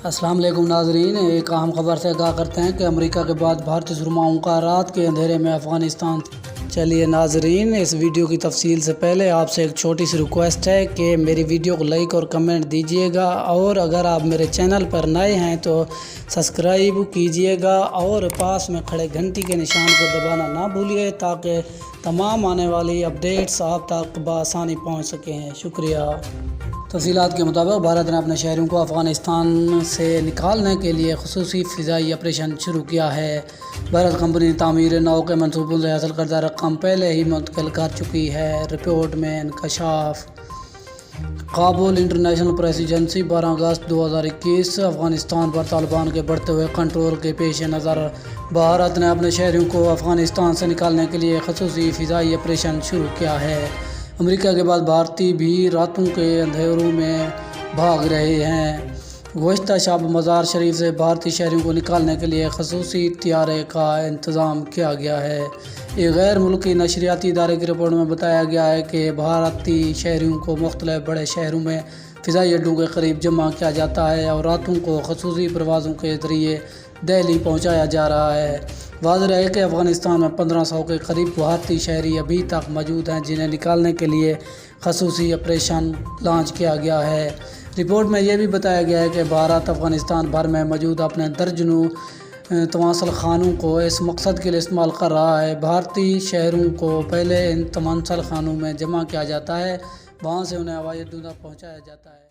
السلام علیکم ناظرین، ایک اہم خبر سے آگاہ کرتے ہیں کہ امریکہ کے بعد بھارتی سرماؤں کا رات کے اندھیرے میں افغانستان۔ چلیے ناظرین، اس ویڈیو کی تفصیل سے پہلے آپ سے ایک چھوٹی سی ریکویسٹ ہے کہ میری ویڈیو کو لائک اور کمنٹ دیجیے گا، اور اگر آپ میرے چینل پر نئے ہیں تو سبسکرائب کیجیے گا اور پاس میں کھڑے گھنٹی کے نشان کو دبانا نہ بھولیے تاکہ تمام آنے والی اپڈیٹس آپ تک بآسانی پہنچ سکیں۔ شکریہ۔ تفصیلات کے مطابق بھارت نے اپنے شہریوں کو افغانستان سے نکالنے کے لیے خصوصی فضائی آپریشن شروع کیا ہے۔ بھارت کمپنی تعمیر نو کے منصوبوں سے حاصل کردہ رقم پہلے ہی منتقل کر چکی ہے۔ رپورٹ میں انکشاف۔ کابل انٹرنیشنل پریس ایجنسی 12 اگست 2021۔ افغانستان پر طالبان کے بڑھتے ہوئے کنٹرول کے پیش نظر بھارت نے اپنے شہریوں کو افغانستان سے نکالنے کے لیے خصوصی فضائی آپریشن شروع کیا ہے۔ امریکہ کے بعد بھارتی بھی راتوں کے اندھیروں میں بھاگ رہے ہیں۔ گزشتہ شب مزار شریف سے بھارتی شہریوں کو نکالنے کے لیے خصوصی طیارے کا انتظام کیا گیا ہے۔ ایک غیر ملکی نشریاتی ادارے کی رپورٹ میں بتایا گیا ہے کہ بھارتی شہریوں کو مختلف بڑے شہروں میں فضائی اڈوں کے قریب جمع کیا جاتا ہے اور راتوں کو خصوصی پروازوں کے ذریعے دہلی پہنچایا جا رہا ہے۔ واضح ہے کہ افغانستان میں 1500 کے قریب بھارتی شہری ابھی تک موجود ہیں جنہیں نکالنے کے لیے خصوصی آپریشن لانچ کیا گیا ہے۔ رپورٹ میں یہ بھی بتایا گیا ہے کہ بھارت افغانستان بھر میں موجود اپنے درجنوں تماثل خانوں کو اس مقصد کے لیے استعمال کر رہا ہے۔ بھارتی شہریوں کو پہلے ان تماثل خانوں میں جمع کیا جاتا ہے، وہاں سے انہیں ہوائی اڈوں تک پہنچایا جاتا ہے۔